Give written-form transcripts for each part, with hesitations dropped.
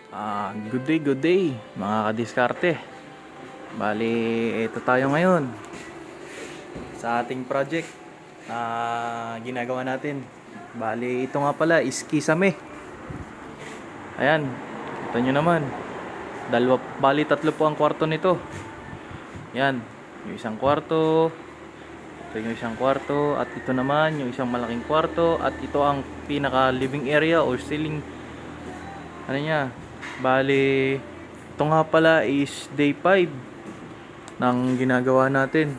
Good day mga kadiskarte. Bali, ito tayo ngayon sa ating project na ginagawa natin. Bali, ito nga pala is kisame. Ayan, ito nyo naman. Tatlo po ang kwarto nito. Yan, yung isang kwarto. Ito yung isang kwarto. At ito naman yung isang malaking kwarto. At ito ang pinaka living area or ceiling. Ano niya? Bali, ito nga pala is day 5 ng ginagawa natin.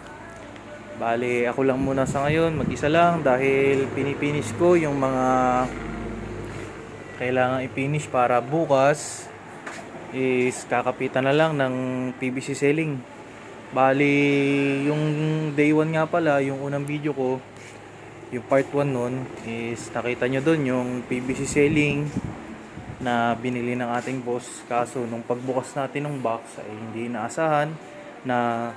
Bali, ako lang muna sa ngayon, mag-isa lang dahil pinipinish ko yung mga kailangan i-finish para bukas is kakapitan na lang ng PVC ceiling. Bali, yung day 1 nga pala, yung unang video ko, yung part 1 nun is nakita nyo dun yung PVC ceiling na binili ng ating boss. Kaso nung pagbukas natin ng box ay hindi inaasahan na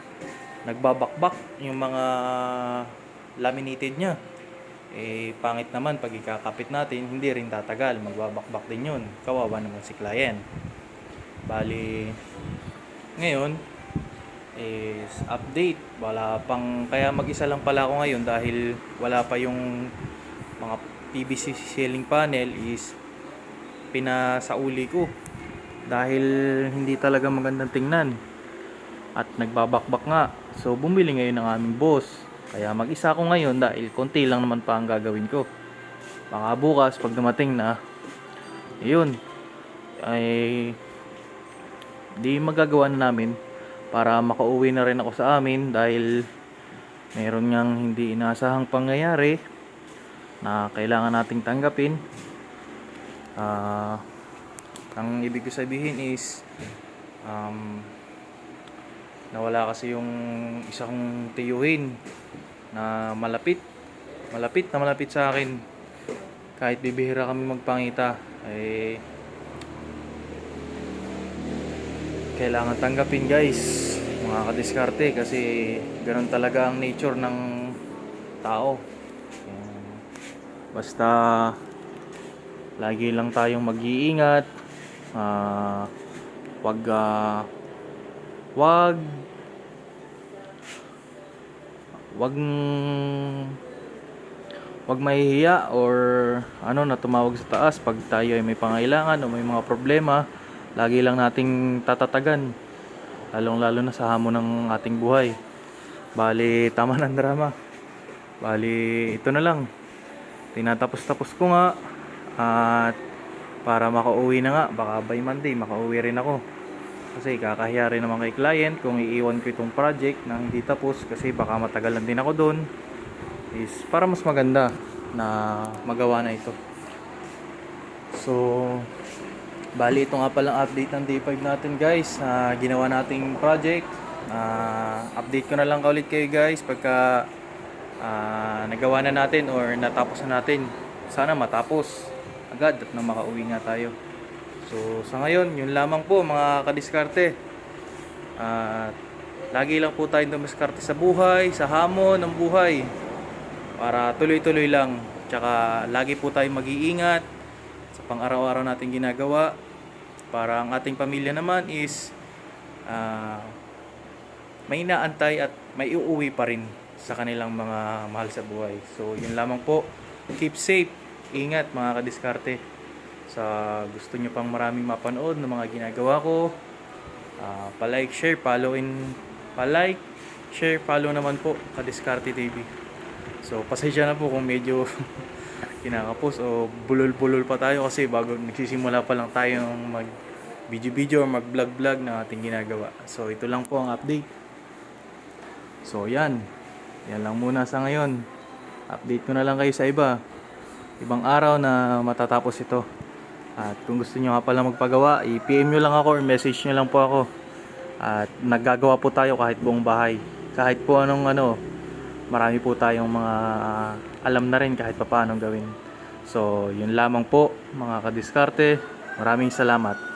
nagbabakbak yung mga laminated niya. Pangit naman pag ikakapit natin, hindi rin tatagal, magbabakbak din yun. Kawawa naman si client. Bali, ngayon is update. Kaya mag-isa lang pala ako ngayon dahil wala pa yung mga PVC ceiling panel is pinasauli ko dahil hindi talaga magandang tingnan at nagbabakbak nga. So bumili ngayon ng aming boss, kaya mag-isa ako ngayon dahil konti lang naman pa ang gagawin ko. Baka bukas pag dumating na yun ay di magagawa na namin para makauwi na rin ako sa amin dahil mayroon ngang hindi inaasahang pangyayari na kailangan nating tanggapin. Ang ibig ko sabihin is nawala kasi yung isang tiyuhin na malapit sa akin. Kahit bibihira kami magpangita ay kailangan tanggapin, guys, mga kadiskarte, kasi ganun talaga ang nature ng tao. Basta lagi lang tayong mag-iingat. Wag wag wag wag mahihiya or na tumawag sa taas pag tayo ay may pangailangan o may mga problema. Lagi lang nating tatatagan, lalong-lalo na sa hamon ng ating buhay. Bali, tama ng drama. Bali, ito na lang. Tinatapos-tapos ko nga. At para makauwi na nga, baka by Monday makauwi rin ako. Kasi kakahiya rin naman kay client kung iiwan ko itong project na hindi tapos, kasi baka matagalan din ako doon. Is para mas maganda na magawa na ito. So, bali ito nga palang update ng day 5 natin, guys, na ginawa nating project. Update ko na lang ulit kayo, guys, pagka nagawa na natin or natapos na natin. Sana matapos agad at na makauwi nga tayo. So sa ngayon, yun lamang po, mga kadiskarte. Lagi lang po tayong dumiskarte sa buhay, sa hamon ng buhay, para tuloy-tuloy lang. Tsaka lagi po tayong mag-iingat sa pang-araw-araw nating ginagawa, para ang ating pamilya naman is may inaantay at may uuwi pa rin sa kanilang mga mahal sa buhay. So yun lamang po. Keep safe. Ingat, mga kadiskarte. Sa gusto nyo pang maraming mapanood ng mga ginagawa ko, pa-like, share, follow naman po Kadiskarte TV. So pasensya na po kung medyo kinakapos o bulol-bulol pa tayo, kasi bago nagsisimula pa lang tayo mag video o mag vlog na ating ginagawa. So ito lang po ang update. So yan lang muna sa ngayon. Update ko na lang kayo sa ibang araw na matatapos ito. At kung gusto nyo nga pala magpagawa, i-PM nyo lang ako or message nyo lang po ako. At naggagawa po tayo kahit buong bahay. Kahit po marami po tayong mga alam na rin kahit pa paano gawin. So yun lamang po, mga kadiskarte. Maraming salamat.